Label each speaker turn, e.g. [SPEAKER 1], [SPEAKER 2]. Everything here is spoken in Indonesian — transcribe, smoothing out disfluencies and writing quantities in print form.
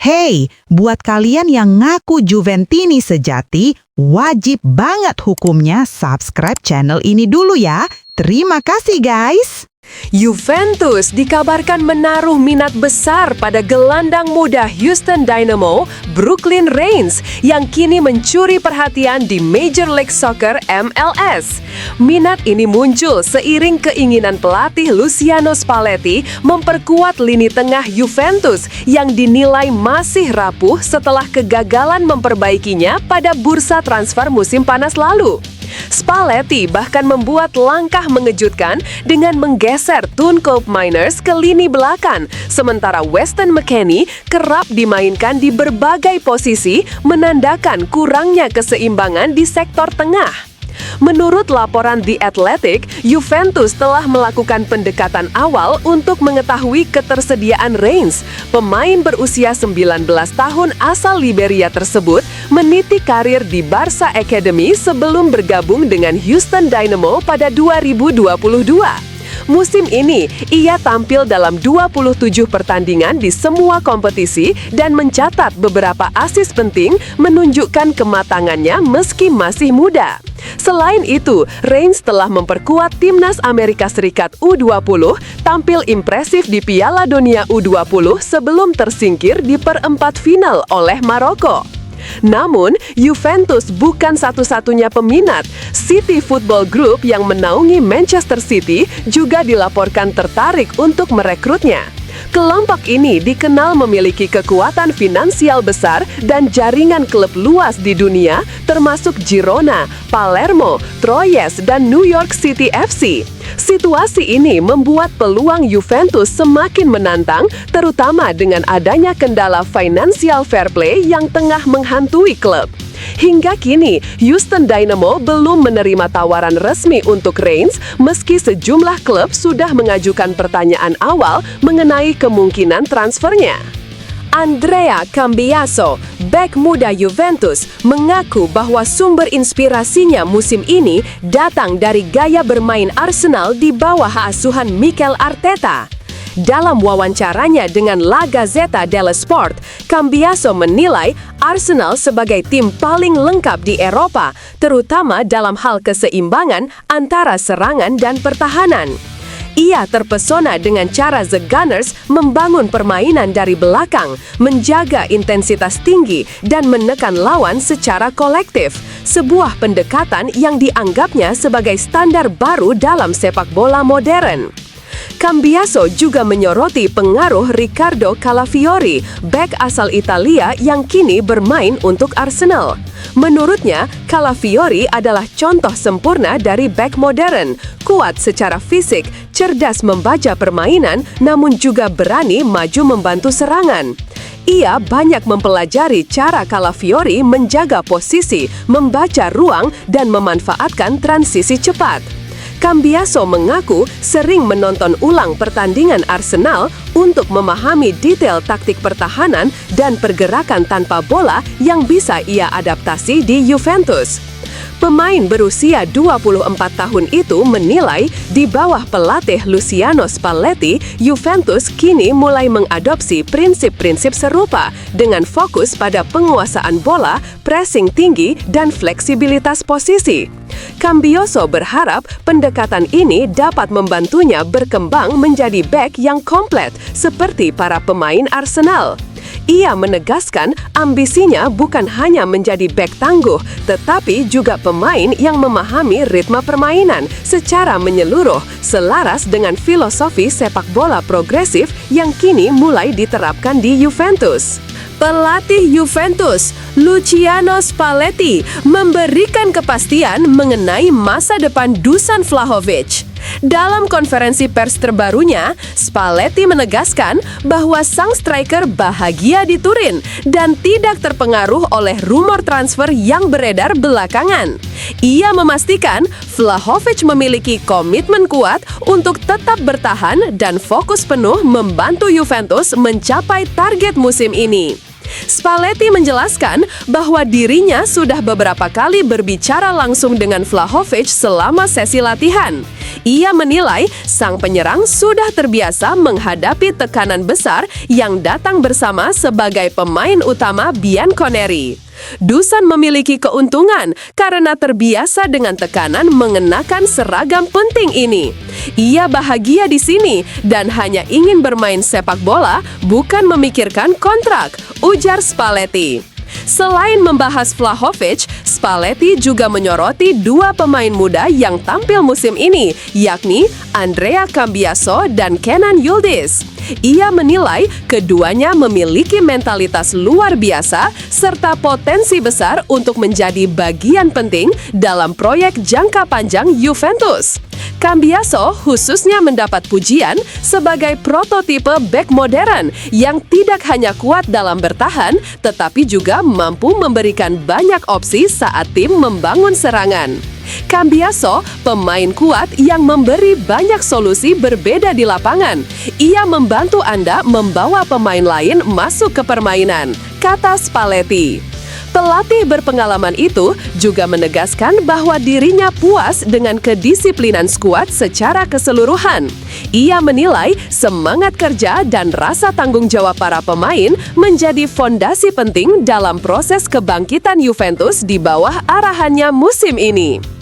[SPEAKER 1] Hey, buat kalian yang ngaku Juventini sejati, wajib banget hukumnya subscribe channel ini dulu ya. Terima kasih guys.
[SPEAKER 2] Juventus dikabarkan menaruh minat besar pada gelandang muda Houston Dynamo, Brooklyn Raines, yang kini mencuri perhatian di Major League Soccer MLS. Minat ini muncul seiring keinginan pelatih Luciano Spalletti memperkuat lini tengah Juventus yang dinilai masih rapuh setelah kegagalan memperbaikinya pada bursa transfer musim panas lalu. Spalletti bahkan membuat langkah mengejutkan dengan menggeser Thun Koopmeiners ke lini belakang, sementara Weston McKennie kerap dimainkan di berbagai posisi, menandakan kurangnya keseimbangan di sektor tengah. Menurut laporan The Athletic, Juventus telah melakukan pendekatan awal untuk mengetahui ketersediaan Raines. Pemain berusia 19 tahun asal Liberia tersebut meniti karir di Barca Academy sebelum bergabung dengan Houston Dynamo pada 2022. Musim ini, ia tampil dalam 27 pertandingan di semua kompetisi dan mencatat beberapa assist penting menunjukkan kematangannya meski masih muda. Selain itu, Raines telah memperkuat timnas Amerika Serikat U20, tampil impresif di Piala Dunia U20 sebelum tersingkir di perempat final oleh Maroko. Namun, Juventus bukan satu-satunya peminat. City Football Group yang menaungi Manchester City juga dilaporkan tertarik untuk merekrutnya. Kelompok ini dikenal memiliki kekuatan finansial besar dan jaringan klub luas di dunia, termasuk Girona, Palermo, Troyes, dan New York City FC. Situasi ini membuat peluang Juventus semakin menantang, terutama dengan adanya kendala financial fair play yang tengah menghantui klub. Hingga kini, Houston Dynamo belum menerima tawaran resmi untuk Raines, meski sejumlah klub sudah mengajukan pertanyaan awal mengenai kemungkinan transfernya. Andrea Cambiaso, bek muda Juventus, mengaku bahwa sumber inspirasinya musim ini datang dari gaya bermain Arsenal di bawah asuhan Mikel Arteta. Dalam wawancaranya dengan La Gazzetta dello Sport, Cambiaso menilai Arsenal sebagai tim paling lengkap di Eropa, terutama dalam hal keseimbangan antara serangan dan pertahanan. Ia terpesona dengan cara The Gunners membangun permainan dari belakang, menjaga intensitas tinggi, dan menekan lawan secara kolektif. Sebuah pendekatan yang dianggapnya sebagai standar baru dalam sepak bola modern. Cambiaso juga menyoroti pengaruh Riccardo Calafiori, bek asal Italia yang kini bermain untuk Arsenal. Menurutnya, Calafiori adalah contoh sempurna dari bek modern, kuat secara fisik, cerdas membaca permainan, namun juga berani maju membantu serangan. Ia banyak mempelajari cara Calafiori menjaga posisi, membaca ruang, dan memanfaatkan transisi cepat. Cambiaso mengaku sering menonton ulang pertandingan Arsenal untuk memahami detail taktik pertahanan dan pergerakan tanpa bola yang bisa ia adaptasi di Juventus. Pemain berusia 24 tahun itu menilai di bawah pelatih Luciano Spalletti, Juventus kini mulai mengadopsi prinsip-prinsip serupa dengan fokus pada penguasaan bola, pressing tinggi, dan fleksibilitas posisi. Cambiaso berharap pendekatan ini dapat membantunya berkembang menjadi bek yang komplit seperti para pemain Arsenal. Ia menegaskan ambisinya bukan hanya menjadi bek tangguh, tetapi juga pemain yang memahami ritme permainan secara menyeluruh, selaras dengan filosofi sepak bola progresif yang kini mulai diterapkan di Juventus. Pelatih Juventus, Luciano Spalletti, memberikan kepastian mengenai masa depan Dusan Vlahovic. Dalam konferensi pers terbarunya, Spalletti menegaskan bahwa sang striker bahagia di Turin dan tidak terpengaruh oleh rumor transfer yang beredar belakangan. Ia memastikan Vlahovic memiliki komitmen kuat untuk tetap bertahan dan fokus penuh membantu Juventus mencapai target musim ini. Spalletti menjelaskan bahwa dirinya sudah beberapa kali berbicara langsung dengan Vlahovic selama sesi latihan. Ia menilai sang penyerang sudah terbiasa menghadapi tekanan besar yang datang bersama sebagai pemain utama Bianconeri. Dusan memiliki keuntungan karena terbiasa dengan tekanan mengenakan seragam penting ini. Ia bahagia di sini dan hanya ingin bermain sepak bola, bukan memikirkan kontrak, ujar Spalletti. Selain membahas Vlahovic, Spalletti juga menyoroti dua pemain muda yang tampil musim ini, yakni Andrea Cambiaso dan Kenan Yıldız. Ia menilai keduanya memiliki mentalitas luar biasa serta potensi besar untuk menjadi bagian penting dalam proyek jangka panjang Juventus. Cambiaso khususnya mendapat pujian sebagai prototipe bek modern yang tidak hanya kuat dalam bertahan, tetapi juga mampu memberikan banyak opsi saat tim membangun serangan. Cambiaso, pemain kuat yang memberi banyak solusi berbeda di lapangan. Ia membantu Anda membawa pemain lain masuk ke permainan, kata Spalletti. Pelatih berpengalaman itu juga menegaskan bahwa dirinya puas dengan kedisiplinan skuad secara keseluruhan. Ia menilai semangat kerja dan rasa tanggung jawab para pemain menjadi fondasi penting dalam proses kebangkitan Juventus di bawah arahannya musim ini.